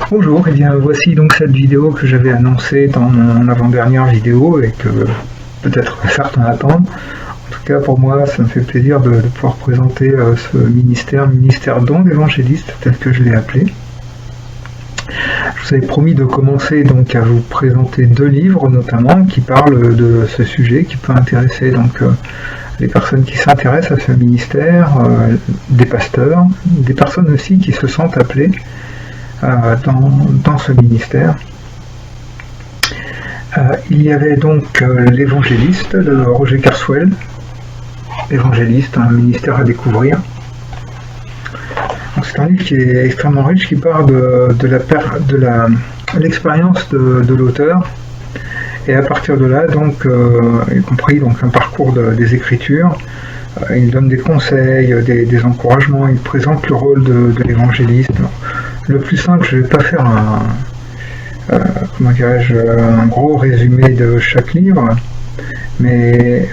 Bonjour, et bien voici donc cette vidéo que j'avais annoncée dans mon avant-dernière vidéo et que peut-être certains attendent. En tout cas pour moi ça me fait plaisir de pouvoir présenter ce ministère don d'évangéliste tel que je l'ai appelé. Je vous avais promis de commencer donc à vous présenter 2 livres notamment qui parlent de ce sujet, qui peut intéresser donc les personnes qui s'intéressent à ce ministère, des pasteurs, des personnes aussi qui se sentent appelées dans ce ministère. Il y avait donc l'évangéliste de Roger Carswell, évangéliste, un ministère à découvrir. C'est un livre qui est extrêmement riche, qui part de l'expérience de l'auteur, et à partir de là, donc, y compris donc, un parcours des Écritures, il donne des conseils, des encouragements, il présente le rôle de l'évangéliste. Le plus simple, je ne vais pas faire un gros résumé de chaque livre, mais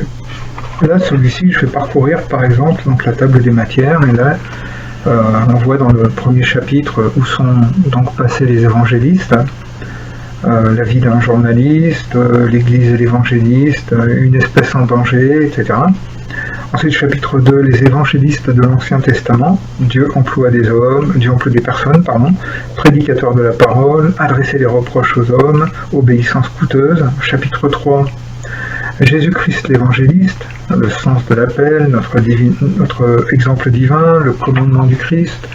là, celui-ci, je vais parcourir par exemple donc, la table des matières, et là, on voit dans le premier chapitre où sont donc passés les évangélistes, la vie d'un journaliste, l'église et l'évangéliste, une espèce en danger, etc. Ensuite, chapitre 2, les évangélistes de l'Ancien Testament, Dieu emploie des personnes, prédicateurs de la parole, adresser les reproches aux hommes, obéissance coûteuse. Chapitre 3, Jésus-Christ l'évangéliste, le sens de l'appel, notre exemple divin, le commandement du Christ.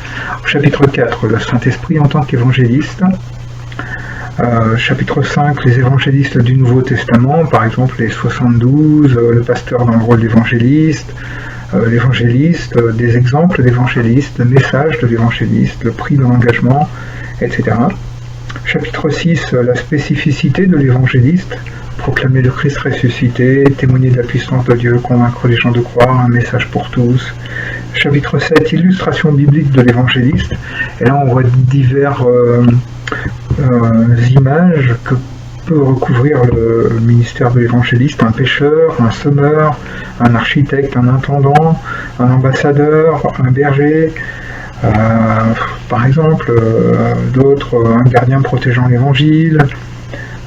Chapitre 4, le Saint-Esprit en tant qu'évangéliste. Chapitre 5, les évangélistes du Nouveau Testament, par exemple les 72, le pasteur dans le rôle d'évangéliste, l'évangéliste, des exemples d'évangélistes, le message de l'évangéliste, le prix de l'engagement, etc. Chapitre 6, la spécificité de l'évangéliste, proclamer le Christ ressuscité, témoigner de la puissance de Dieu, convaincre les gens de croire, un message pour tous. Chapitre 7, illustration biblique de l'évangéliste, et là on voit diverses images que peut recouvrir le ministère de l'évangéliste: un pêcheur, un semeur, un architecte, un intendant, un ambassadeur, un berger, par exemple, d'autres, un gardien protégeant l'évangile,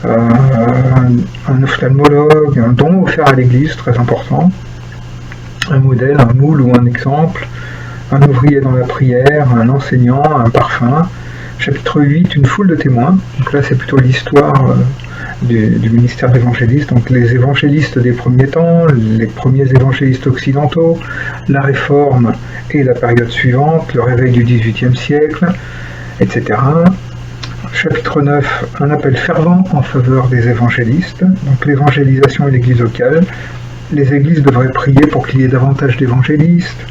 un ophtalmologue, un don offert à l'église, très important, un modèle, un moule ou un exemple, un ouvrier dans la prière, un enseignant, un parfum. Chapitre 8, une foule de témoins. Donc là, c'est plutôt l'histoire du ministère d'évangéliste. Donc les évangélistes des premiers temps, les premiers évangélistes occidentaux, la réforme et la période suivante, le réveil du XVIIIe siècle, etc. Chapitre 9, un appel fervent en faveur des évangélistes. Donc l'évangélisation et l'église locale. Les églises devraient prier pour qu'il y ait davantage d'évangélistes.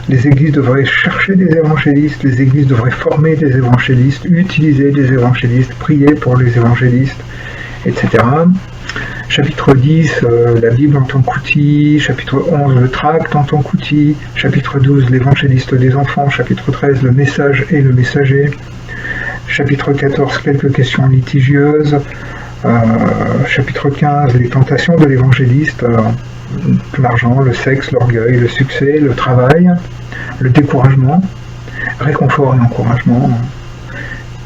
Les églises devraient chercher des évangélistes, les églises devraient former des évangélistes, utiliser des évangélistes, prier pour les évangélistes, etc. Chapitre 10, la Bible en tant qu'outil. Chapitre 11, le tract en tant qu'outil. Chapitre 12, l'évangéliste des enfants. Chapitre 13, le message et le messager. Chapitre 14, quelques questions litigieuses. Chapitre 15, les tentations de l'évangéliste. L'argent, le sexe, l'orgueil, le succès, le travail, le découragement, réconfort et encouragement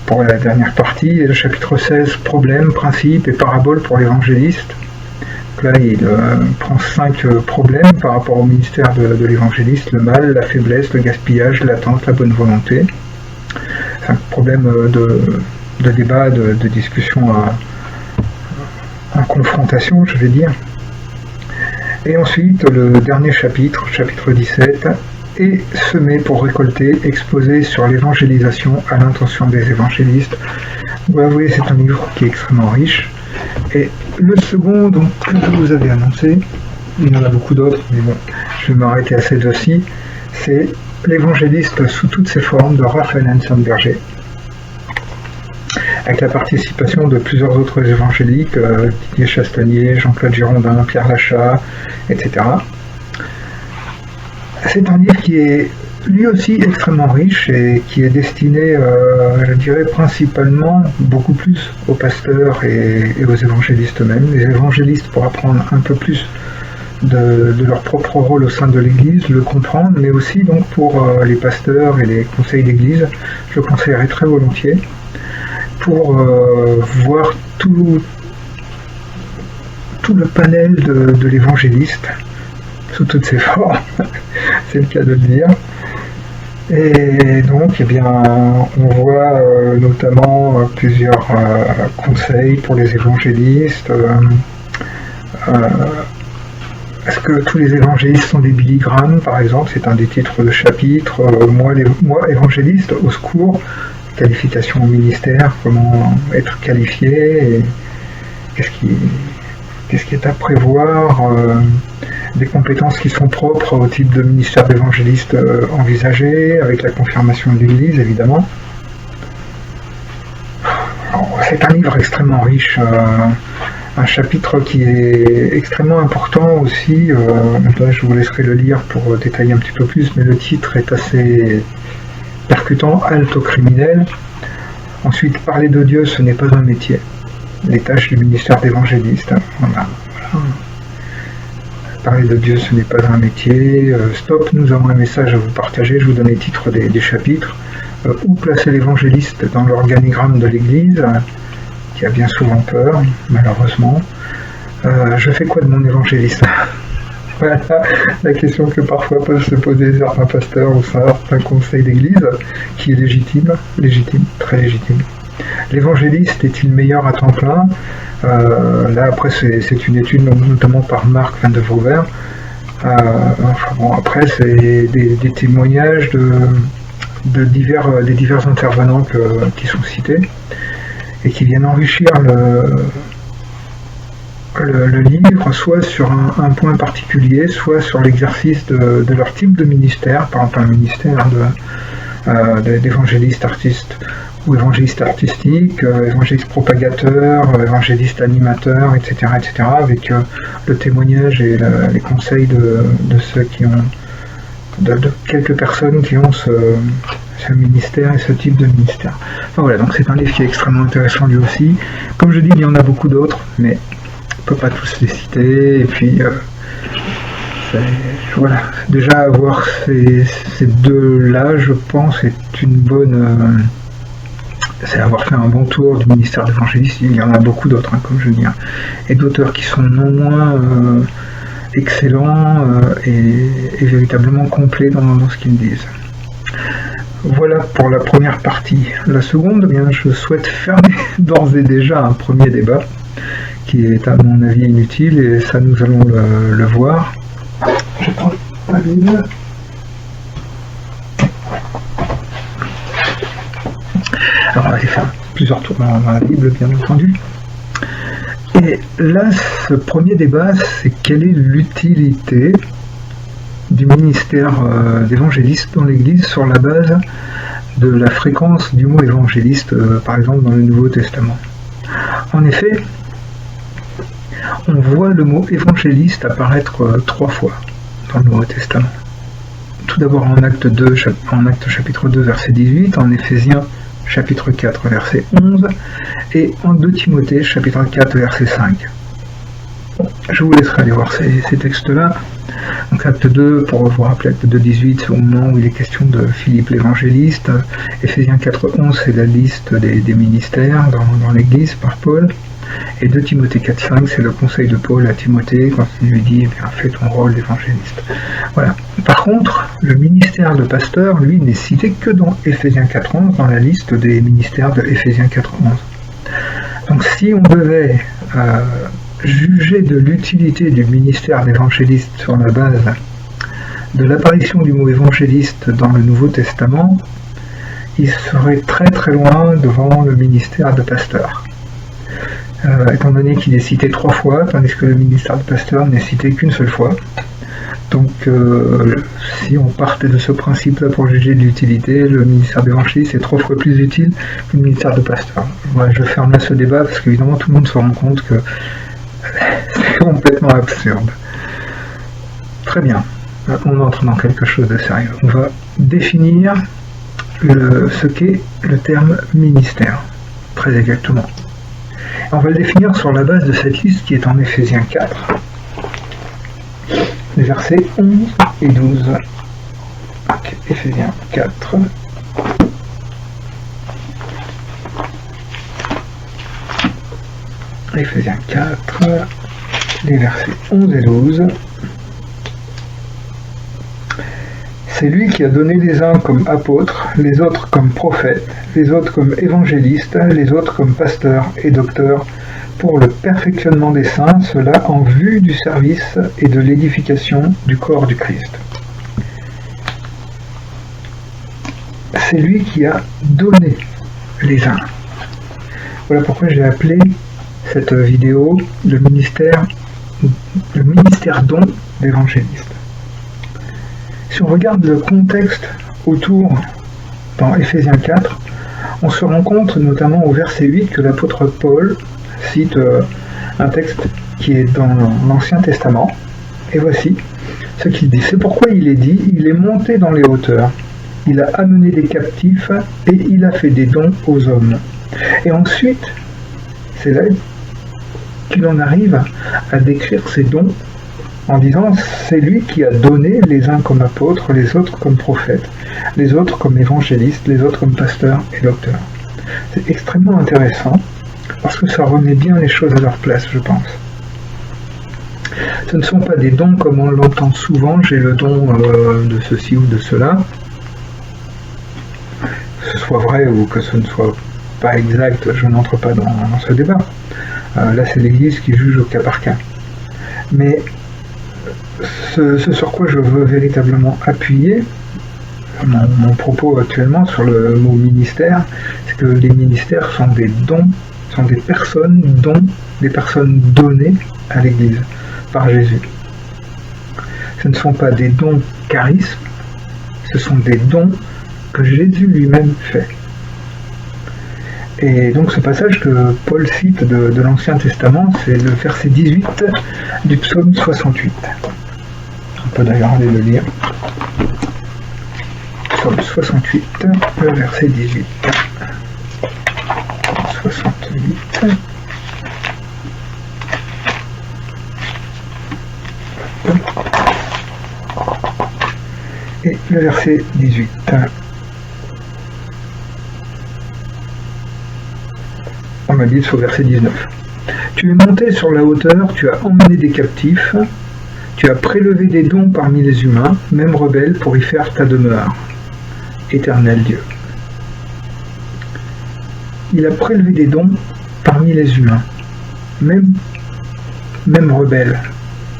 pour la dernière partie. Et le chapitre 16, problèmes, principes et paraboles pour l'évangéliste. Là, il prend 5 problèmes par rapport au ministère de l'évangéliste: le mal, la faiblesse, le gaspillage, l'attente, la bonne volonté. 5 problèmes de débat, de discussion en confrontation, je vais dire. Et ensuite, le dernier chapitre, chapitre 17, est semé pour récolter, exposé sur l'évangélisation à l'intention des évangélistes. Vous voyez, c'est un livre qui est extrêmement riche. Et le second, donc, que je vous avais annoncé, il y en a beaucoup d'autres, mais bon, je vais m'arrêter à ces deux-ci, c'est l'évangéliste sous toutes ses formes de Raphaël Hanson-Berger, avec la participation de plusieurs autres évangéliques, Didier Chastanier, Jean-Claude Girondin, Pierre Lachat, etc. C'est un livre qui est lui aussi extrêmement riche et qui est destiné, je dirais, principalement beaucoup plus aux pasteurs et aux évangélistes eux-mêmes. Les évangélistes, pour apprendre un peu plus de leur propre rôle au sein de l'Église, le comprendre, mais aussi donc pour les pasteurs et les conseils d'Église, je le conseillerais très volontiers. pour voir tout le panel de l'évangéliste sous toutes ses formes, c'est le cas de le dire. Et donc, eh bien, on voit notamment plusieurs conseils pour les évangélistes. Est-ce que tous les évangélistes sont des Billy Graham, par exemple? C'est un des titres de chapitre. Moi, évangéliste, au secours. Qualification au ministère, comment être qualifié, et qu'est-ce qui est à prévoir, des compétences qui sont propres au type de ministère d'évangéliste envisagé, avec la confirmation de l'Église, évidemment. C'est un livre extrêmement riche, un chapitre qui est extrêmement important aussi. Je vous laisserai le lire pour détailler un petit peu plus, mais le titre est assez percutant, halte au criminel. Ensuite, parler de Dieu, ce n'est pas un métier. Les tâches du ministère d'évangéliste. Voilà. Parler de Dieu, ce n'est pas un métier. Stop, nous avons un message à vous partager. Je vous donne les titres des chapitres. Où placer l'évangéliste dans l'organigramme de l'Église, qui a bien souvent peur, malheureusement. Je fais quoi de mon évangéliste? Voilà la question que parfois peuvent se poser certains pasteurs ou certains conseils d'église, qui est légitime, très légitime. L'évangéliste est-il meilleur à temps plein? Là, après, c'est une étude notamment par Marc Van de Vauvert. Après, c'est des témoignages des divers intervenants qui sont cités et qui viennent enrichir le livre, soit sur un point particulier, soit sur l'exercice de leur type de ministère, par exemple un ministère d'évangéliste artiste ou évangéliste artistique, évangéliste propagateur, évangéliste animateur, etc., avec le témoignage et les conseils de ceux qui ont, de quelques personnes qui ont ce ministère et ce type de ministère. Enfin, voilà, donc c'est un livre qui est extrêmement intéressant lui aussi. Comme je dis, il y en a beaucoup d'autres, mais on ne peut pas tous les citer, et puis voilà, déjà avoir ces deux-là, je pense, est une bonne... c'est avoir fait un bon tour du ministère d'évangéliste. Il y en a beaucoup d'autres, hein, comme je dis, et d'auteurs qui sont non moins excellents et véritablement complets dans ce qu'ils disent. Voilà pour la première partie. La seconde, eh bien, je souhaite fermer d'ores et déjà un premier débat qui est à mon avis inutile, et ça nous allons le voir. Je prends ma Bible. Alors on va aller faire plusieurs tours dans la Bible, bien entendu. Et là, ce premier débat, c'est quelle est l'utilité du ministère d'évangéliste dans l'Église sur la base de la fréquence du mot évangéliste, par exemple dans le Nouveau Testament. En effet, on voit le mot évangéliste apparaître 3 fois dans le Nouveau Testament. Tout d'abord en Acte chapitre 2, verset 18, en Éphésiens chapitre 4, verset 11, et en 2 Timothée chapitre 4, verset 5. Je vous laisserai aller voir ces textes-là. Donc acte 2, pour vous rappeler, acte 2, 18, c'est au moment où il est question de Philippe l'évangéliste. Éphésiens 4, 11, c'est la liste des ministères dans l'Église par Paul. Et 2 Timothée 4, 5, c'est le conseil de Paul à Timothée quand il lui dit, bien, fais ton rôle d'évangéliste. Voilà. Par contre, le ministère de pasteur, lui, n'est cité que dans Éphésiens 4, 11, dans la liste des ministères de Éphésiens 4, 11. Donc si on devait juger de l'utilité du ministère d'évangéliste sur la base de l'apparition du mot évangéliste dans le Nouveau Testament, il serait très très loin devant le ministère de pasteur. Étant donné qu'il est cité 3 fois, tandis que le ministère de pasteur n'est cité qu'une seule fois. Donc si on partait de ce principe-là pour juger de l'utilité, le ministère d'évangéliste est 3 fois plus utile que le ministère de pasteur. Voilà, je ferme là ce débat parce qu'évidemment tout le monde se rend compte que c'est complètement absurde. Très bien, on entre dans quelque chose de sérieux. On va définir ce qu'est le terme ministère, très exactement. On va le définir sur la base de cette liste qui est en Éphésiens 4, les versets 11 et 12. Donc, Éphésiens 4. Éphésiens 4, les versets 11 et 12. C'est lui qui a donné les uns comme apôtres, les autres comme prophètes, les autres comme évangélistes, les autres comme pasteurs et docteurs, pour le perfectionnement des saints, cela en vue du service et de l'édification du corps du Christ. C'est lui qui a donné les uns. Voilà pourquoi j'ai appelé cette vidéo le ministère don d'évangéliste. Si on regarde le contexte autour dans Éphésiens 4, on se rend compte notamment au verset 8 que l'apôtre Paul cite un texte qui est dans l'Ancien Testament. Et voici ce qu'il dit. C'est pourquoi il est dit, il est monté dans les hauteurs, il a amené des captifs et il a fait des dons aux hommes. Et ensuite, c'est là qu'il en arrive à décrire ces dons en disant c'est lui qui a donné les uns comme apôtres, les autres comme prophètes, les autres comme évangélistes, les autres comme pasteurs et docteurs. C'est extrêmement intéressant parce que ça remet bien les choses à leur place, je pense. Ce ne sont pas des dons comme on l'entend souvent, j'ai le don de ceci ou de cela, que ce soit vrai ou que ce ne soit pas exact, je n'entre pas dans ce débat. Là c'est l'Église qui juge au cas par cas. Mais ce sur quoi je veux véritablement appuyer mon propos actuellement sur le mot ministère, c'est que les ministères sont des dons, sont des personnes données à l'Église par Jésus. Ce ne sont pas des dons charisme, ce sont des dons que Jésus lui-même fait. Et donc ce passage que Paul cite de l'Ancien Testament, c'est le verset 18 du psaume 68. On peut d'ailleurs aller le lire. Psaume 68, le verset 18. 68. Et le verset 18. On m'a dit au verset 19. Tu es monté sur la hauteur, tu as emmené des captifs, tu as prélevé des dons parmi les humains, même rebelles, pour y faire ta demeure. Éternel Dieu. Il a prélevé des dons parmi les humains, même rebelles,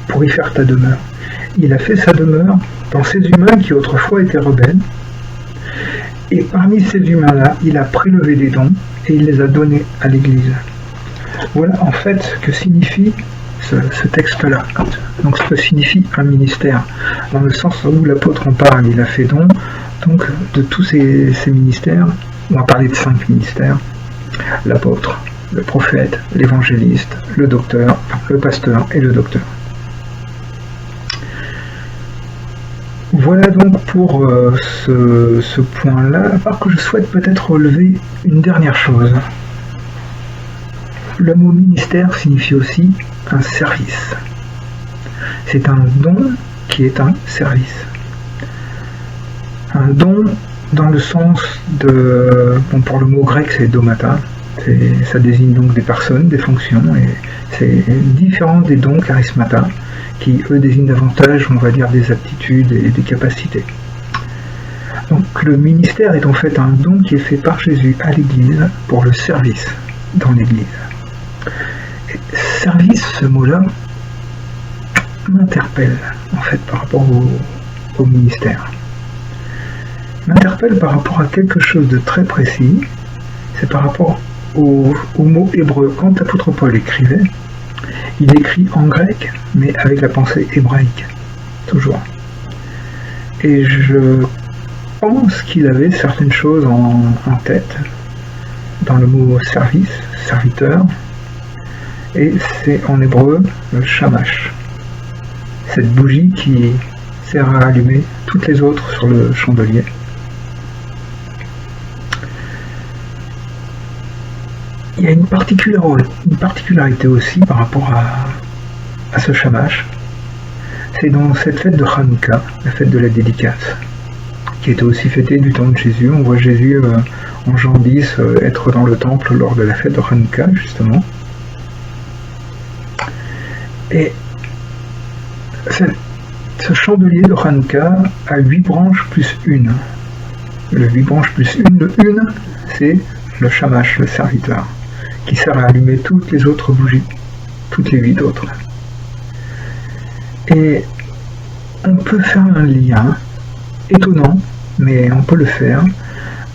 pour y faire ta demeure. Il a fait sa demeure dans ces humains qui autrefois étaient rebelles, et parmi ces humains-là, il a prélevé des dons et il les a donnés à l'Église. Voilà en fait ce que signifie ce texte-là. Donc ce que signifie un ministère, dans le sens où l'apôtre en parle, il a fait don, donc de tous ces ministères, on va parler de 5 ministères, l'apôtre, le prophète, l'évangéliste, le docteur, le pasteur et le docteur. Voilà donc pour ce point-là, à part que je souhaite peut-être relever une dernière chose. Le mot ministère signifie aussi un service. C'est un don qui est un service. Un don dans le sens de... Bon, pour le mot grec, c'est domata. Ça désigne donc des personnes, des fonctions, et c'est différent des dons charismata, qui eux désignent davantage, on va dire, des aptitudes et des capacités. Donc le ministère est en fait un don qui est fait par Jésus à l'Église pour le service dans l'Église. Et service, ce mot-là, m'interpelle en fait par rapport au ministère. M'interpelle par rapport à quelque chose de très précis, c'est par rapport au mot hébreu. Quand l'apôtre Paul écrivait, il écrit en grec, mais avec la pensée hébraïque, toujours. Et je pense qu'il avait certaines choses en tête, dans le mot service, serviteur, et c'est en hébreu le shamash, cette bougie qui sert à allumer toutes les autres sur le chandelier. Il y a une particularité aussi par rapport à ce shamash. C'est dans cette fête de Hanouka, la fête de la dédicace, qui était aussi fêtée du temps de Jésus. On voit Jésus en Jean 10 être dans le temple lors de la fête de Hanouka, justement. Et ce chandelier de Hanouka a 8 branches plus une. Le 8 branches plus une, c'est le shamash, le serviteur, qui sert à allumer toutes les autres bougies, toutes les 8 autres. Et on peut faire un lien étonnant, mais on peut le faire,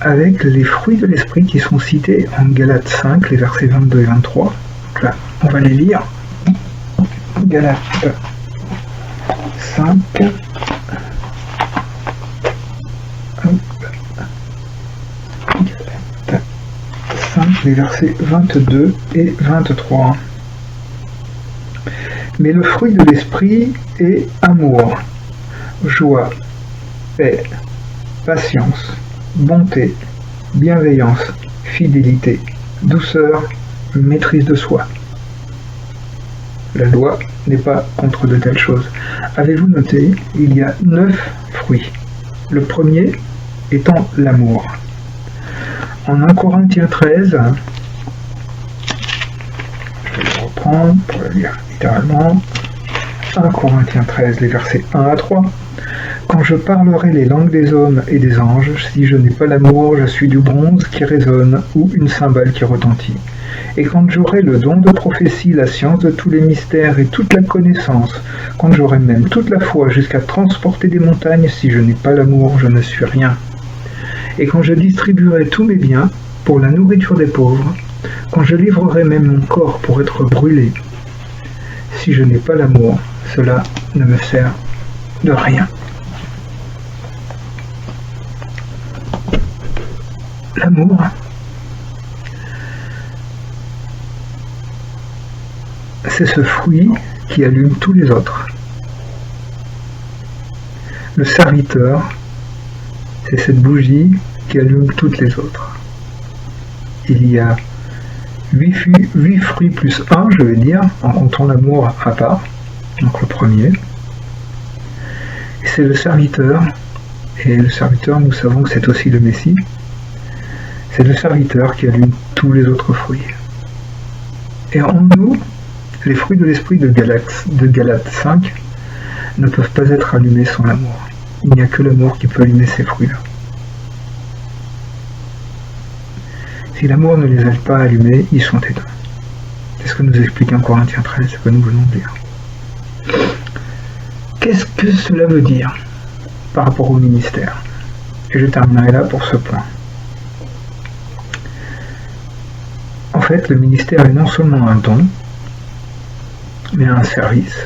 avec les fruits de l'esprit qui sont cités en Galates 5, les versets 22 et 23. Donc là, on va les lire. Galates 5. Galates 5, les versets 22 et 23. Mais le fruit de l'esprit est amour, joie, paix, patience, bonté, bienveillance, fidélité, douceur, maîtrise de soi. La loi n'est pas contre de telles choses. Avez-vous noté, il y a 9 fruits. Le premier étant l'amour. En 1 Corinthiens 13, je vais le reprendre pour le lire littéralement. 1 Corinthiens 13, les versets 1 à 3. Quand je parlerai les langues des hommes et des anges, si je n'ai pas l'amour, je suis du bronze qui résonne ou une cymbale qui retentit. Et quand j'aurai le don de prophétie, la science de tous les mystères et toute la connaissance, quand j'aurai même toute la foi jusqu'à transporter des montagnes, si je n'ai pas l'amour, je ne suis rien. Et quand je distribuerai tous mes biens pour la nourriture des pauvres, quand je livrerai même mon corps pour être brûlé, si je n'ai pas l'amour, cela ne me sert de rien. L'amour, c'est ce fruit qui allume tous les autres. Le serviteur, c'est cette bougie qui allume toutes les autres. Il y a 8 fruits plus 1, je vais dire, en comptant l'amour à part, donc le premier. Et c'est le serviteur, et le serviteur, nous savons que c'est aussi le Messie. C'est le serviteur qui allume tous les autres fruits. Et en nous, les fruits de l'esprit de Galates 5 ne peuvent pas être allumés sans l'amour. Il n'y a que l'amour qui peut allumer ces fruits-là. Si l'amour ne les a pas allumés, ils sont éteints. C'est ce que nous explique en Corinthiens 13, ce que nous venons de dire. Qu'est-ce que cela veut dire par rapport au ministère? Et je terminerai là pour ce point. En fait, le ministère est non seulement un don, mais un service.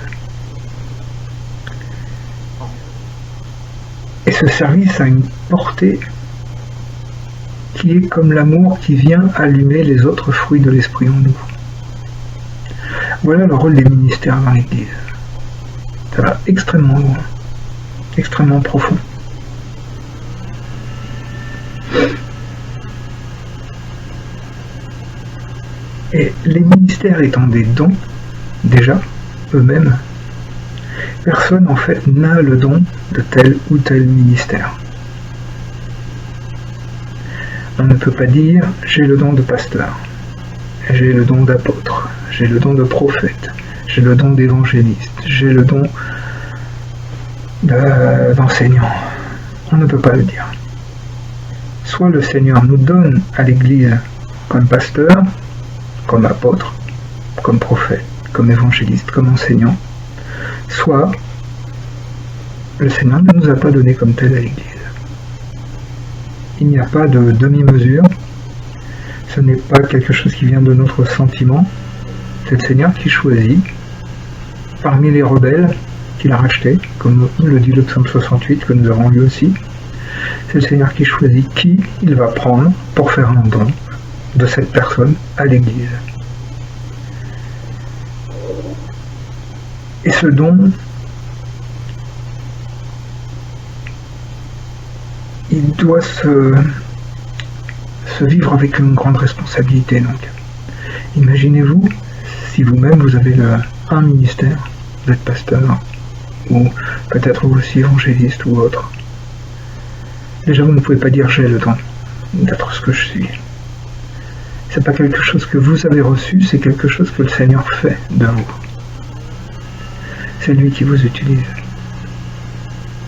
Et ce service a une portée qui est comme l'amour qui vient allumer les autres fruits de l'esprit en nous. Voilà le rôle des ministères dans l'Église. Ça va extrêmement loin, extrêmement profond. Et les ministères étant des dons, déjà, eux-mêmes, personne en fait n'a le don de tel ou tel ministère. On ne peut pas dire « j'ai le don de pasteur », « j'ai le don d'apôtre », « j'ai le don de prophète », « j'ai le don d'évangéliste », « j'ai le don d'enseignant ». On ne peut pas le dire. Soit le Seigneur nous donne à l'Église comme pasteur, comme apôtre, comme prophète, comme évangéliste, comme enseignant, soit le Seigneur ne nous a pas donné comme tel à l'Église. Il n'y a pas de demi-mesure, ce n'est pas quelque chose qui vient de notre sentiment, c'est le Seigneur qui choisit, parmi les rebelles qu'il a rachetés, comme le dit le psaume 68 que nous avons lu aussi, c'est le Seigneur qui choisit qui il va prendre pour faire un don de cette personne à l'Église. Et ce don, il doit se vivre avec une grande responsabilité. Donc, imaginez-vous si vous-même vous avez un ministère, vous êtes pasteur, ou peut-être vous aussi évangéliste ou autre. Déjà, vous ne pouvez pas dire j'ai le don d'être ce que je suis. C'est pas quelque chose que vous avez reçu, c'est quelque chose que le Seigneur fait de vous. c'est lui qui vous utilise.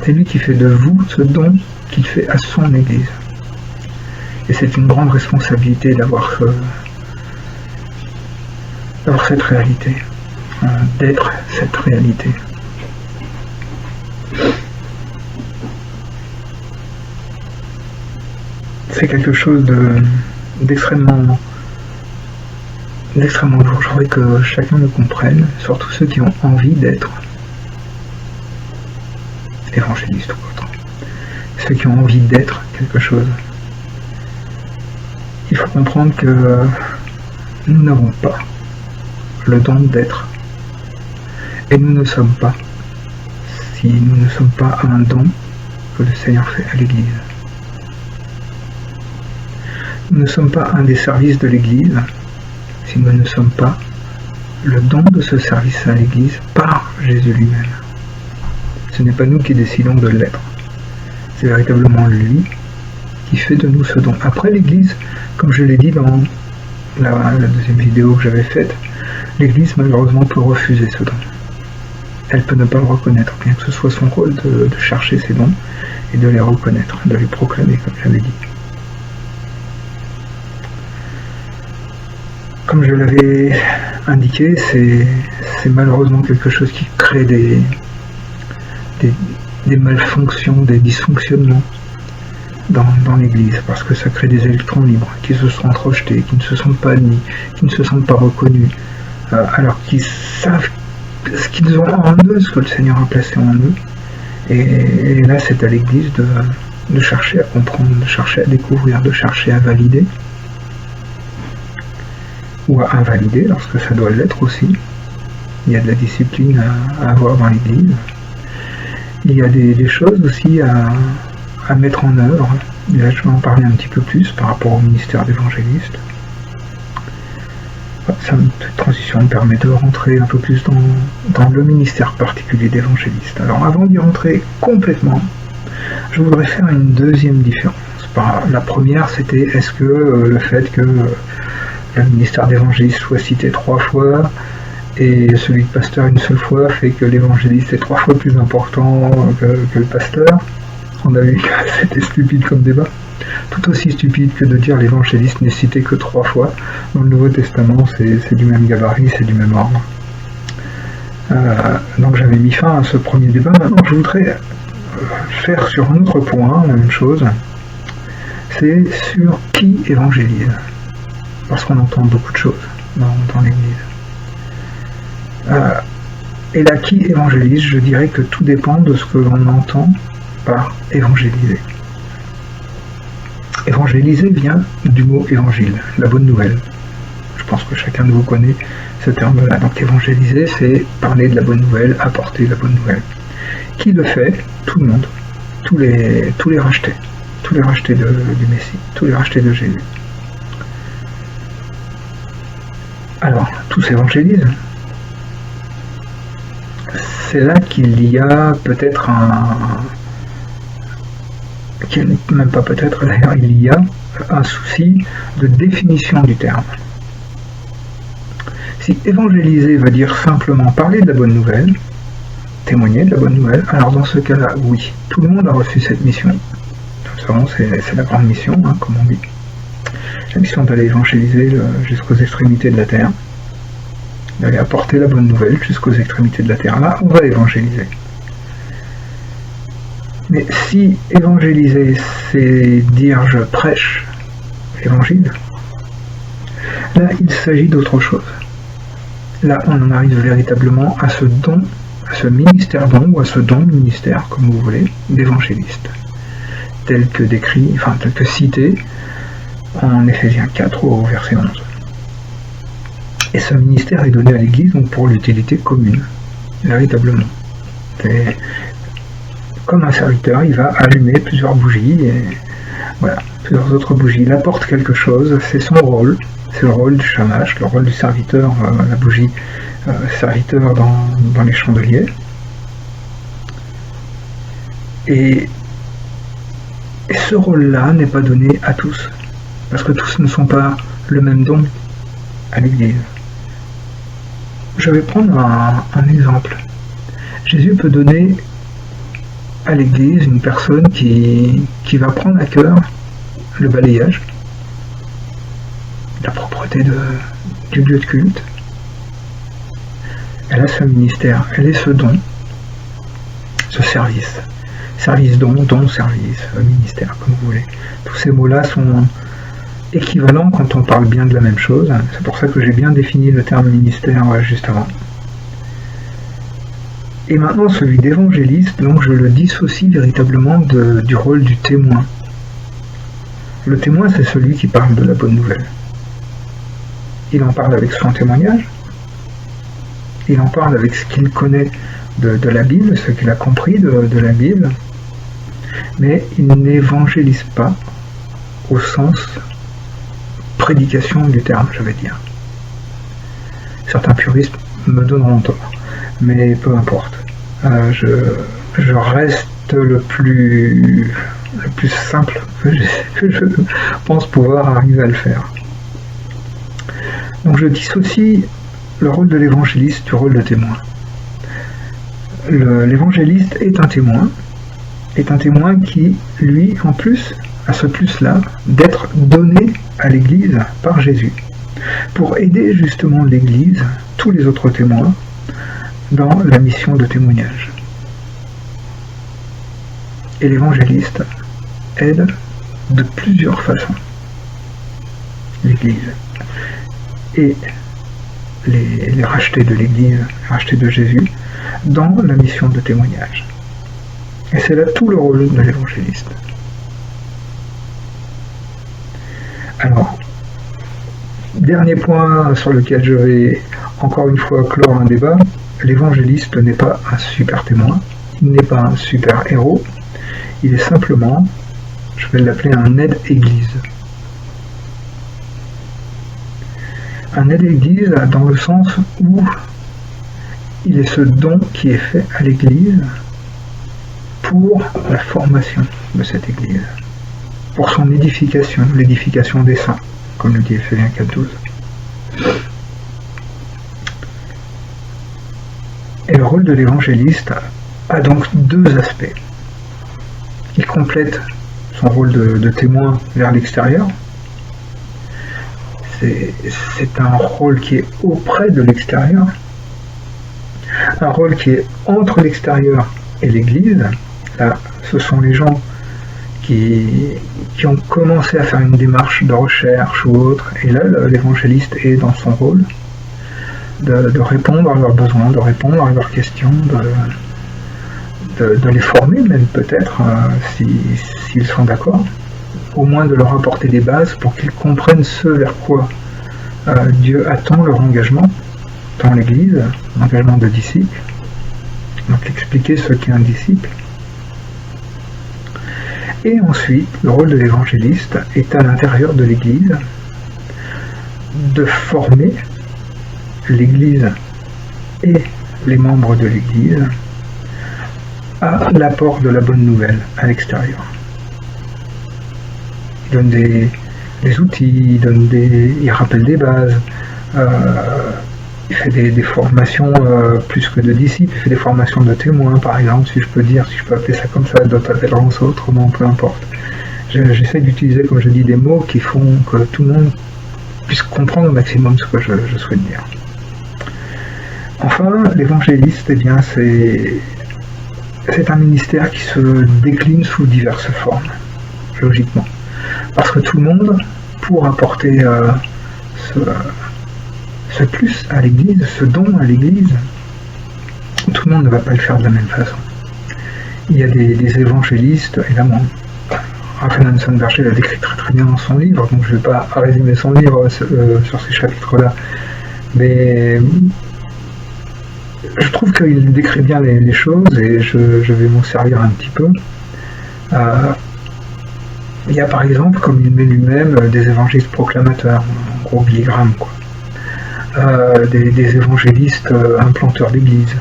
C'est lui qui fait de vous ce don qu'il fait à son Église. Et c'est une grande responsabilité d'avoir cette réalité, d'être cette réalité. C'est quelque chose d'extrêmement lourd. Je voudrais que chacun le comprenne, surtout ceux qui ont envie d'être évangélistes ou autre. Ceux qui ont envie d'être quelque chose. Il faut comprendre que nous n'avons pas le don d'être. Et nous ne sommes pas, si nous ne sommes pas un don que le Seigneur fait à l'Église. Nous ne sommes pas un des services de l'Église, si nous ne sommes pas le don de ce service à l'Église par Jésus lui-même. Ce n'est pas nous qui décidons de l'être. C'est véritablement lui qui fait de nous ce don. Après l'Église, comme je l'ai dit dans la deuxième vidéo que j'avais faite, l'Église malheureusement peut refuser ce don. Elle peut ne pas le reconnaître, bien que ce soit son rôle de chercher ces dons et de les reconnaître, de les proclamer, comme j'avais dit. Comme je l'avais indiqué, c'est malheureusement quelque chose qui crée des malfonctions, des dysfonctionnements dans l'Église, parce que ça crée des électrons libres qui se sont rejetés, qui ne se sentent pas admis, qui ne se sentent pas reconnus, alors qu'ils savent ce qu'ils ont en eux, ce que le Seigneur a placé en eux. Et là, c'est à l'Église de chercher à comprendre, de chercher à découvrir, de chercher à valider, ou à invalider lorsque ça doit l'être aussi. Il y a de la discipline à avoir dans l'Église. Il y a des choses aussi à mettre en œuvre. Et là, je vais en parler un petit peu plus par rapport au ministère d'évangéliste. Cette transition me permet de rentrer un peu plus dans le ministère particulier d'évangéliste. Alors, avant d'y rentrer complètement, je voudrais faire une deuxième différence. La première, c'était est-ce que le fait que le ministère d'évangéliste soit cité 3 fois et celui de pasteur une seule fois fait que l'évangéliste est 3 fois plus important que le pasteur. On a vu que c'était stupide comme débat. Tout aussi stupide que de dire l'évangéliste n'est cité que 3 fois. Dans le Nouveau Testament, c'est du même gabarit, c'est du même ordre. Donc j'avais mis fin à ce premier débat. Maintenant, je voudrais faire sur un autre point la même chose. C'est sur qui évangélise. Parce qu'on entend beaucoup de choses dans l'Église. Et là, qui évangélise, je dirais que tout dépend de ce que l'on entend par évangéliser. Évangéliser vient du mot évangile, la bonne nouvelle. Je pense que chacun de vous connaît ce terme-là. Donc évangéliser, c'est parler de la bonne nouvelle, apporter la bonne nouvelle. Qui le fait? Tout le monde. Tous les rachetés. Tous les rachetés du Messie. Tous les rachetés de Jésus. Alors, tous évangélisent. C'est là qu'il y a peut-être même pas peut-être, d'ailleurs, il y a un souci de définition du terme. Si évangéliser veut dire simplement parler de la bonne nouvelle, témoigner de la bonne nouvelle, alors dans ce cas-là, oui, tout le monde a reçu cette mission. Nous savons, c'est la grande mission, comme on dit. La mission d'aller évangéliser jusqu'aux extrémités de la terre, d'aller apporter la bonne nouvelle jusqu'aux extrémités de la terre. Là, on va évangéliser. Mais si évangéliser, c'est dire je prêche l'évangile, là, il s'agit d'autre chose. Là, on en arrive véritablement à ce don, à ce ministère don, ou à ce don ministère, comme vous voulez, d'évangéliste, tel que décrit, tel que cité en Éphésiens 4 au verset 11. Et ce ministère est donné à l'Église donc pour l'utilité commune, véritablement. Et comme un serviteur, il va allumer plusieurs bougies, et voilà, plusieurs autres bougies. Il apporte quelque chose, c'est son rôle, c'est le rôle du shamash, le rôle du serviteur, la bougie serviteur dans les chandeliers. Et ce rôle-là n'est pas donné à tous, parce que tous ne sont pas le même don à l'Église. Je vais prendre un exemple. Jésus peut donner à l'Église une personne qui va prendre à cœur le balayage, la propreté du lieu de culte. Elle a ce ministère, elle est ce don, ce service. Service, don, service, ministère, comme vous voulez. Tous ces mots-là sont équivalents quand on parle bien de la même chose. C'est pour ça que j'ai bien défini le terme ministère juste avant. Et maintenant, celui d'évangéliste, donc je le dissocie véritablement du rôle du témoin. Le témoin, c'est celui qui parle de la bonne nouvelle. Il en parle avec son témoignage, il en parle avec ce qu'il connaît de la Bible, ce qu'il a compris de la Bible, mais il n'évangélise pas au sens prédication du terme, je vais dire. Certains puristes me donneront tort, mais peu importe. Je reste le plus simple que je pense pouvoir arriver à le faire. Donc je dissocie le rôle de l'évangéliste du rôle de témoin. L'évangéliste est un témoin qui, lui, en plus, a ce plus-là d'être donné à l'Église par Jésus, pour aider justement l'Église, tous les autres témoins, dans la mission de témoignage. Et l'évangéliste aide de plusieurs façons l'Église. Et les rachetés de l'Église, les rachetés de Jésus, dans la mission de témoignage. Et c'est là tout le rôle de l'évangéliste. Alors, dernier point sur lequel je vais encore une fois clore un débat, l'évangéliste n'est pas un super témoin, il n'est pas un super héros, il est simplement, je vais l'appeler un aide-église. Un aide-église dans le sens où il est ce don qui est fait à l'église pour la formation de cette église, pour son édification, l'édification des saints, comme le dit Éphésiens 4:12. Et le rôle de l'évangéliste a donc deux aspects. Il complète son rôle de témoin vers l'extérieur. C'est un rôle qui est auprès de l'extérieur, un rôle qui est entre l'extérieur et l'Église. Là, ce sont les gens qui ont commencé à faire une démarche de recherche ou autre, et là, l'évangéliste est dans son rôle de répondre à leurs besoins, de répondre à leurs questions, de les former même peut-être, s'ils sont d'accord, au moins de leur apporter des bases pour qu'ils comprennent ce vers quoi Dieu attend leur engagement dans l'Église, l'engagement de disciple. Donc expliquer ce qu'est un disciple. Et ensuite, le rôle de l'évangéliste est à l'intérieur de l'Église de former l'Église et les membres de l'Église à l'apport de la bonne nouvelle à l'extérieur. Il donne des outils, il rappelle des bases, il fait des formations plus que de disciples, il fait des formations de témoins, par exemple, si je peux appeler ça comme ça, d'autres appelleront ça autrement, peu importe. J'essaie d'utiliser, comme je dis, des mots qui font que tout le monde puisse comprendre au maximum ce que je souhaite dire. Enfin, l'évangéliste, eh bien, c'est un ministère qui se décline sous diverses formes, logiquement. Parce que tout le monde, pour apporter ce plus à l'Église, ce don à l'Église, tout le monde ne va pas le faire de la même façon. Il y a des évangélistes, évidemment. Raphaël Hanson-Berger l'a décrit très très bien dans son livre, donc je ne vais pas résumer son livre sur ces chapitres-là. Mais je trouve qu'il décrit bien les choses et je vais m'en servir un petit peu. Il y a par exemple, comme il met lui-même, des évangélistes proclamateurs, en gros Billy Graham, quoi. Des évangélistes implanteurs d'église.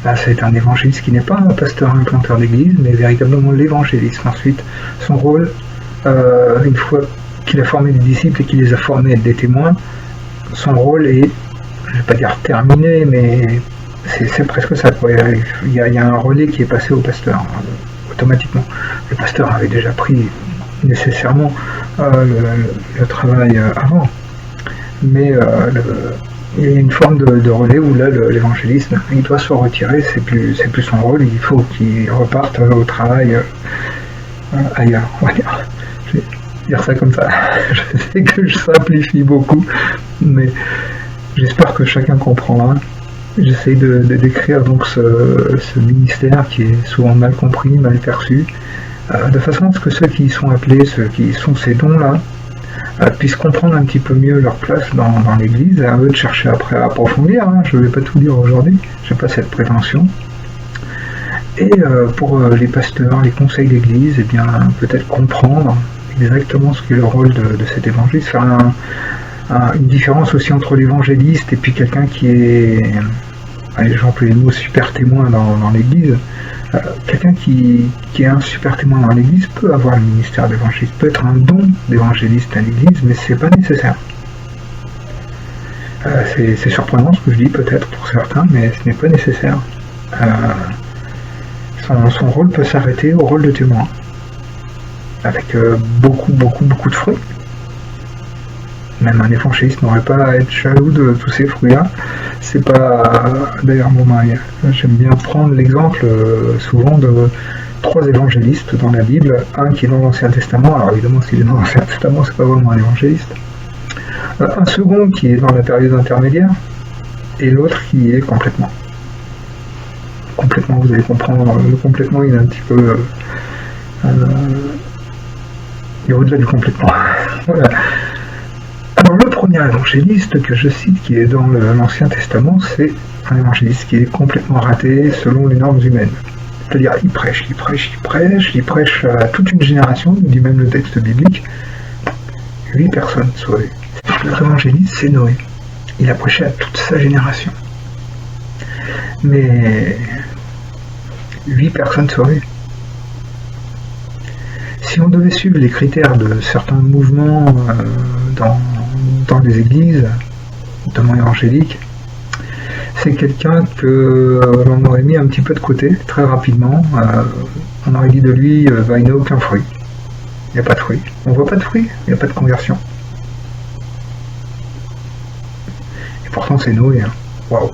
Là, c'est un évangéliste qui n'est pas un pasteur implanteur d'église, mais véritablement l'évangéliste. Ensuite, son rôle, une fois qu'il a formé des disciples et qu'il les a formés à être des témoins, son rôle est, je ne vais pas dire terminé, mais C'est presque ça, quoi. Il y a un relais qui est passé au pasteur, automatiquement. Le pasteur avait déjà pris nécessairement le travail avant, mais il y a une forme de relais où là l'évangéliste il doit se retirer, c'est plus son rôle, il faut qu'il reparte au travail ailleurs, on va dire. Je vais dire ça comme ça. Je sais que je simplifie beaucoup, mais j'espère que chacun comprendra. J'essaie de décrire donc ce ministère qui est souvent mal compris, mal perçu, de façon à ce que ceux qui y sont appelés, ceux qui sont ces dons-là, puissent comprendre un petit peu mieux leur place dans l'Église, à eux de chercher après à approfondir. Hein. Je ne vais pas tout dire aujourd'hui, je n'ai pas cette prétention. Et pour les pasteurs, les conseils d'Église, eh bien peut-être comprendre exactement ce qu'est le rôle de cet évangéliste, faire une différence aussi entre l'évangéliste et puis quelqu'un qui est, allez, j'emploie les mots, super témoin dans l'Église. Quelqu'un qui est un super témoin dans l'Église peut avoir le ministère d'évangéliste, peut être un don d'évangéliste à l'Église, mais c'est pas nécessaire. C'est surprenant ce que je dis peut-être pour certains, mais ce n'est pas nécessaire. Son rôle peut s'arrêter au rôle de témoin, avec beaucoup de fruits. Même un évangéliste n'aurait pas à être jaloux de tous ces fruits-là. C'est pas d'ailleurs mon mari. J'aime bien prendre l'exemple souvent de 3 évangélistes dans la Bible. Un qui est dans l'Ancien Testament. Alors évidemment, s'il est dans l'Ancien Testament, c'est pas vraiment un évangéliste. Un second qui est dans la période intermédiaire, et l'autre qui est complètement. Complètement, vous allez comprendre. Le complètement, il est un petit peu. Il est au-delà du complètement. Voilà. Alors le premier évangéliste que je cite qui est dans l'Ancien Testament, c'est un évangéliste qui est complètement raté selon les normes humaines. C'est-à-dire il prêche à toute une génération, dit même le texte biblique, 8 personnes sauvées. L'autre évangéliste, c'est Noé. Il a prêché à toute sa génération. Mais 8 personnes sauvées. Si on devait suivre les critères de certains mouvements dans les églises, notamment évangéliques, c'est quelqu'un que l'on aurait mis un petit peu de côté très rapidement. On aurait dit de lui, il n'a aucun fruit. Il n'y a pas de fruit. On ne voit pas de fruit, il n'y a pas de conversion. Et pourtant c'est Noé. Hein. Waouh.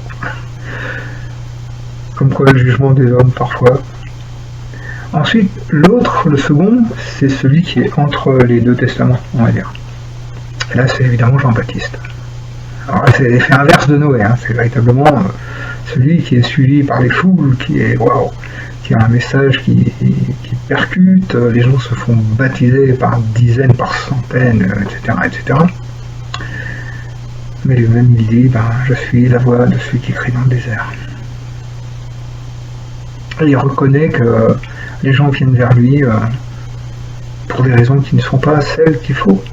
Comme quoi le jugement des hommes parfois. Ensuite, l'autre, le second, c'est celui qui est entre les 2 testaments, on va dire. Et là, c'est évidemment Jean-Baptiste. Alors là, c'est l'effet inverse de Noé, hein. C'est véritablement celui qui est suivi par les foules, qui a un message qui percute, les gens se font baptiser par dizaines, par centaines, etc. Mais lui-même, il dit, je suis la voix de celui qui crie dans le désert. Et il reconnaît que les gens viennent vers lui pour des raisons qui ne sont pas celles qu'il faut.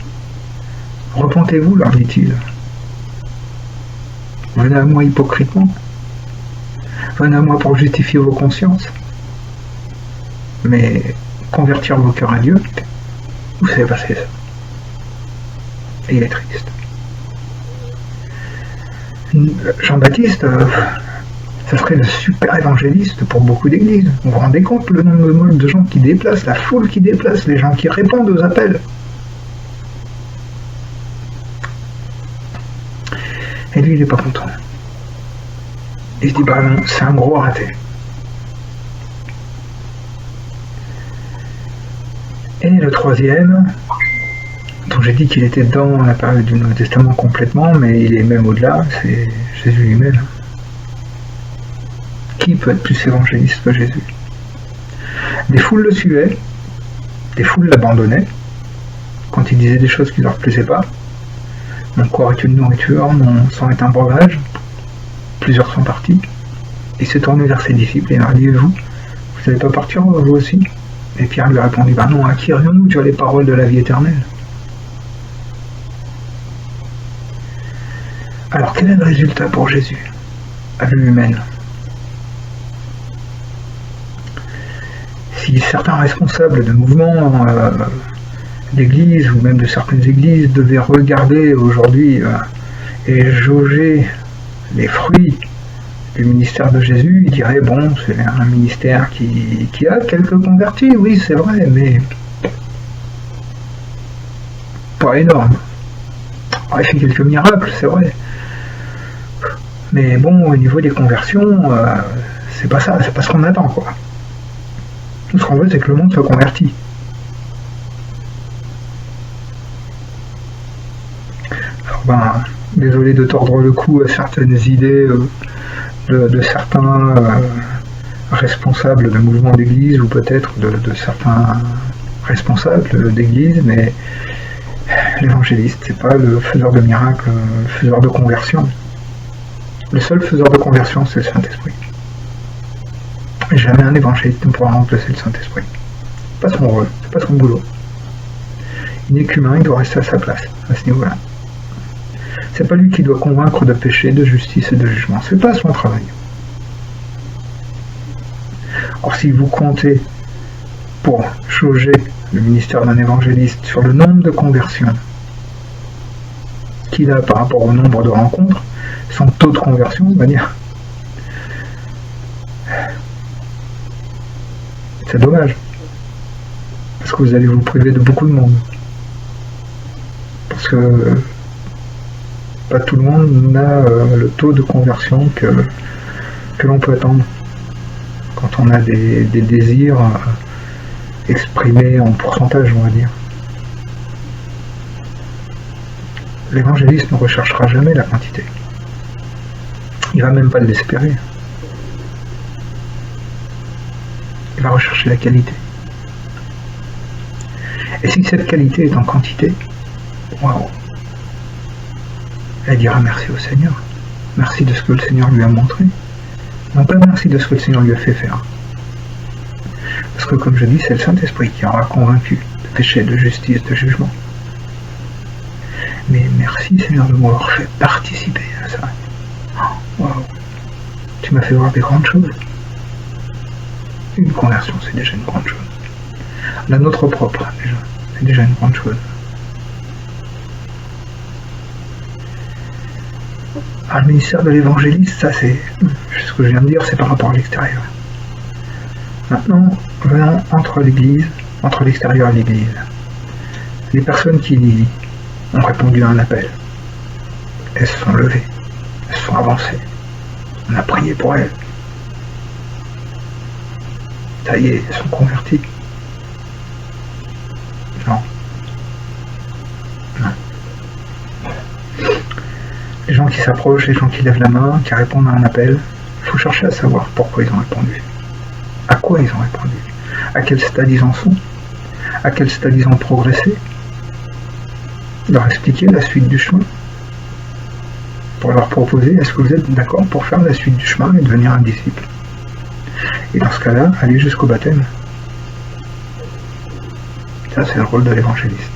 Repentez-vous, leur dit-il. Venez à moi hypocritement. Venez à moi pour justifier vos consciences. Mais convertir vos cœurs à Dieu, vous savez pas ce que c'est ça. Et il est triste. Jean-Baptiste, ça serait le super évangéliste pour beaucoup d'églises. Vous vous rendez compte le nombre de gens qui déplacent, la foule qui déplace, les gens qui répondent aux appels. Et lui, il n'est pas content. Il se dit, non, c'est un gros raté. Et le troisième, dont j'ai dit qu'il était dans la période du Nouveau Testament complètement, mais il est même au-delà, c'est Jésus lui-même. Qui peut être plus évangéliste que Jésus? Des foules le suivaient, des foules l'abandonnaient, quand il disait des choses qui ne leur plaisaient pas. Mon corps est une nourriture, mon sang est un breuvage. Plusieurs sont partis. Il s'est tourné vers ses disciples et leur dit, vous n'allez pas partir, vous aussi? Et Pierre lui répondit, non, à qui irions-nous? Tu as les paroles de la vie éternelle. Alors quel est le résultat pour Jésus à vue humaine? Si certains responsables de mouvements d'églises ou même de certaines églises devaient regarder aujourd'hui et jauger les fruits du ministère de Jésus, il dirait, bon, c'est un ministère qui a quelques convertis, oui, c'est vrai, mais pas énorme. Alors, il fait quelques miracles, c'est vrai. Mais bon, au niveau des conversions, c'est pas ça, c'est pas ce qu'on attend, quoi. Tout ce qu'on veut, c'est que le monde soit converti. Alors ben, désolé de tordre le cou à certaines idées de certains responsables de mouvements d'église, ou peut-être de certains responsables d'église, mais l'évangéliste, c'est pas le faiseur de miracles, le faiseur de conversion. Le seul faiseur de conversion, c'est le Saint-Esprit. Jamais un évangéliste ne pourra remplacer le Saint-Esprit. C'est pas son rôle, c'est pas son boulot. Il n'est qu'humain, il doit rester à sa place, à ce niveau-là. C'est pas lui qui doit convaincre de péché, de justice et de jugement. C'est pas son travail. Or, si vous comptez pour jauger le ministère d'un évangéliste sur le nombre de conversions qu'il a par rapport au nombre de rencontres, son taux de conversion, on va dire, c'est dommage. Parce que vous allez vous priver de beaucoup de monde. Parce que pas tout le monde n'a le taux de conversion que l'on peut attendre. Quand on a des désirs exprimés en pourcentage, on va dire. L'évangéliste ne recherchera jamais la quantité. Il va même pas l'espérer. Il va rechercher la qualité. Et si cette qualité est en quantité, waouh, elle dira merci au Seigneur. Merci de ce que le Seigneur lui a montré. Non pas merci de ce que le Seigneur lui a fait faire. Parce que comme je dis, c'est le Saint-Esprit qui aura convaincu de péché, de justice, de jugement. Mais merci Seigneur de m'avoir fait participer à ça. Waouh, tu m'as fait voir des grandes choses. Une conversion, c'est déjà une grande chose. La nôtre propre, déjà, c'est déjà une grande chose. Alors, le ministère de l'évangéliste, ça c'est ce que je viens de dire, c'est par rapport à l'extérieur. Maintenant, venons entre l'église, entre l'extérieur et l'église. Les personnes qui ont répondu à un appel, elles se sont levées, elles se sont avancées. On a prié pour elles. Ça y est, elles sont converties. Non. Non. Les gens qui s'approchent, les gens qui lèvent la main, qui répondent à un appel, il faut chercher à savoir pourquoi ils ont répondu. À quoi ils ont répondu. À quel stade ils en sont. À quel stade ils ont progressé. Leur expliquer la suite du chemin. Pour leur proposer, est-ce que vous êtes d'accord pour faire la suite du chemin et devenir un disciple? Et dans ce cas-là, aller jusqu'au baptême. Ça, c'est le rôle de l'évangéliste.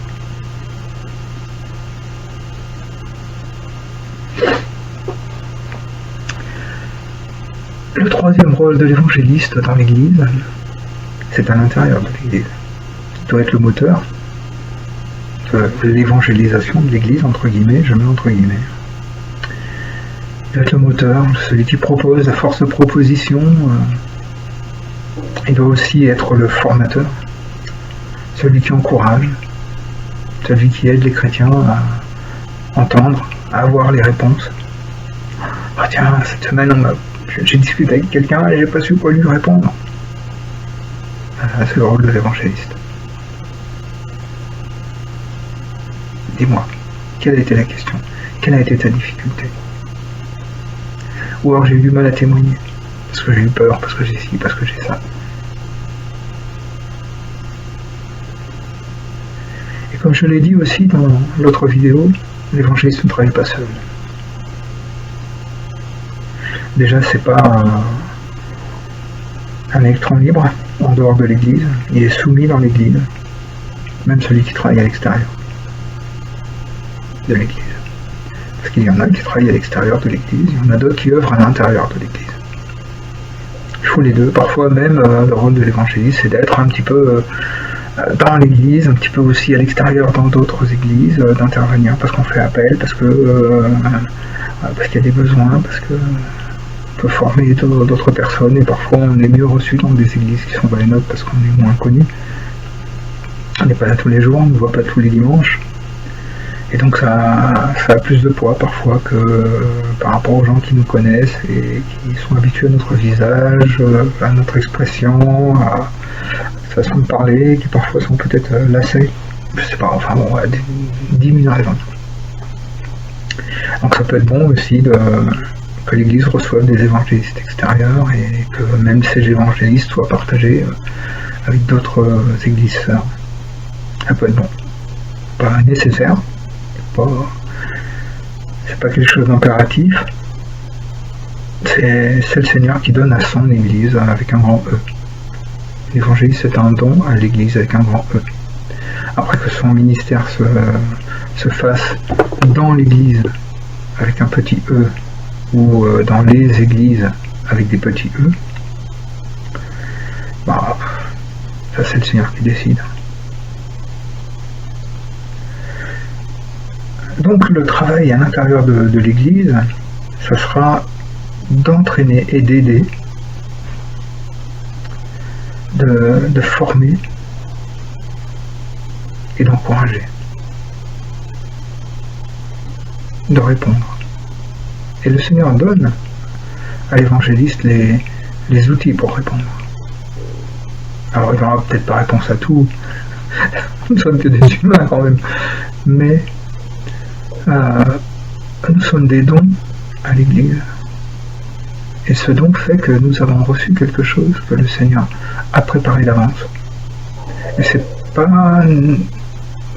Le troisième rôle de l'évangéliste dans l'Église, c'est à l'intérieur de l'Église. Il doit être le moteur de l'évangélisation de l'Église, entre guillemets, je mets entre guillemets. Il doit être le moteur, celui qui propose, la force de proposition. Il doit aussi être le formateur, celui qui encourage, celui qui aide les chrétiens à entendre, à avoir les réponses. Ah tiens, cette semaine, j'ai discuté avec quelqu'un et j'ai pas su quoi lui répondre. C'est le rôle de l'évangéliste. Dis-moi, quelle a été la question? Quelle a été ta difficulté? Ou alors j'ai eu du mal à témoigner, parce que j'ai eu peur, parce que j'ai ci, parce que j'ai ça. Et comme je l'ai dit aussi dans l'autre vidéo, l'évangéliste ne travaille pas seul. Déjà, c'est pas un électron libre en dehors de l'église, il est soumis dans l'église, même celui qui travaille à l'extérieur de l'église. Parce qu'il y en a qui travaillent à l'extérieur de l'église, il y en a d'autres qui œuvrent à l'intérieur de l'église. Il faut les deux. Parfois même, le rôle de l'évangéliste, c'est d'être un petit peu dans l'église, un petit peu aussi à l'extérieur dans d'autres églises, d'intervenir parce qu'on fait appel, parce qu'il y a des besoins, peut former d'autres personnes, et parfois on est mieux reçu dans des églises qui sont pas les nôtres parce qu'on est moins connus. On n'est pas là tous les jours, on ne voit pas tous les dimanches. Et donc ça a plus de poids parfois que par rapport aux gens qui nous connaissent et qui sont habitués à notre visage, à notre expression, à sa façon de parler, qui parfois sont peut-être lassés. Je sais pas, enfin bon, 10 000 raisons. Donc ça peut être bon aussi que l'Église reçoive des évangélistes extérieurs et que même ces évangélistes soient partagés avec d'autres églises sœurs. Ça peut être bon. Pas nécessaire. C'est pas quelque chose d'impératif. C'est le Seigneur qui donne à son Église avec un grand E. L'évangéliste est un don à l'Église avec un grand E. Après que son ministère se fasse dans l'Église avec un petit E ou dans les églises avec des petits E, bah, ça c'est le Seigneur qui décide. Donc le travail à l'intérieur de l'Église, ça sera d'entraîner et d'aider, de former et d'encourager, de répondre. Et le Seigneur donne à l'évangéliste les outils pour répondre. Alors il n'aura peut-être pas réponse à tout, nous ne sommes que des humains quand même, mais nous sommes des dons à l'Église. Et ce don fait que nous avons reçu quelque chose que le Seigneur a préparé d'avance. Et c'est pas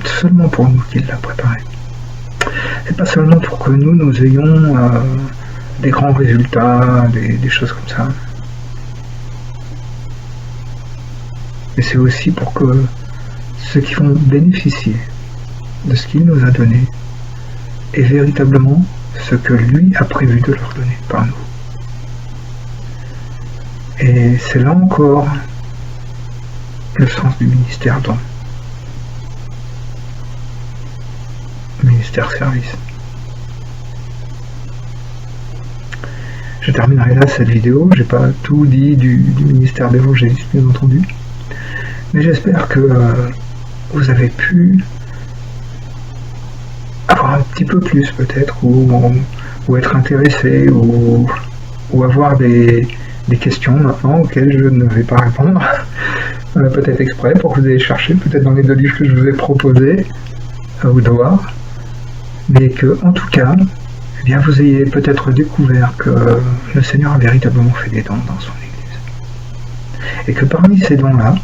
seulement pour nous qu'il l'a préparé. C'est pas seulement pour que nous ayons des grands résultats, des choses comme ça. Mais c'est aussi pour que ceux qui vont bénéficier de ce qu'il nous a donné est véritablement ce que lui a prévu de leur donner par nous. Et c'est là encore le sens du ministère don. Ministère service. Je terminerai là cette vidéo. J'ai pas tout dit du ministère d'évangélisme, bien entendu. Mais j'espère que vous avez pu avoir un petit peu plus peut-être, ou être intéressé, ou avoir des questions maintenant auxquelles je ne vais pas répondre, peut-être exprès pour que vous ayez cherché, peut-être dans les 2 livres que je vous ai proposés à vous devoir, mais que en tout cas, eh bien, vous ayez peut-être découvert que le Seigneur a véritablement fait des dons dans son Église, et que parmi ces dons-là,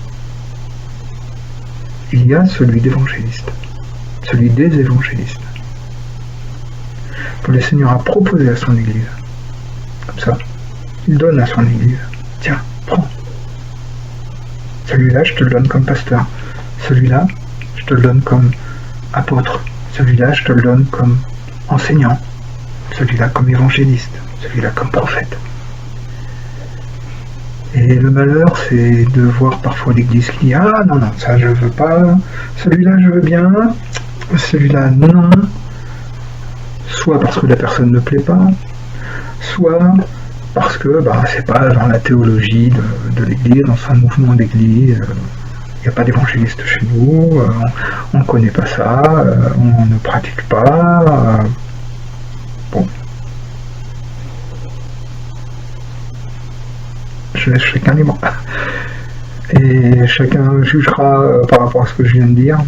il y a celui d'évangéliste, celui des évangélistes, que le Seigneur a proposé à son Église, comme ça. Il donne à son Église. Tiens, prends. Celui-là, je te le donne comme pasteur. Celui-là, je te le donne comme apôtre. Celui-là, je te le donne comme enseignant. Celui-là comme évangéliste. Celui-là comme prophète. Et le malheur, c'est de voir parfois l'Église qui dit « Ah non, non, ça je veux pas. Celui-là, je veux bien. Celui-là, non. » Soit parce que la personne ne plaît pas, soit parce que c'est pas dans la théologie de l'Église, dans un mouvement d'Église, il n'y a pas d'évangéliste chez nous, on ne connaît pas ça, on ne pratique pas. Bon. Je laisse chacun libre. Et chacun jugera par rapport à ce que je viens de dire,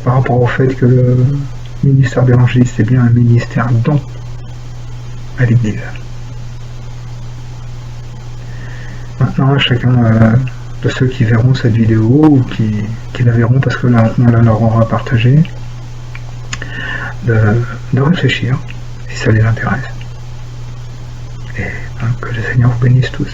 par rapport au fait que le ministère d'évangéliste est bien un ministère don à l'Église. Maintenant, chacun de ceux qui verront cette vidéo ou qui la verront parce que là, on la leur aura partagée, de réfléchir si ça les intéresse. Et que le Seigneur vous bénisse tous.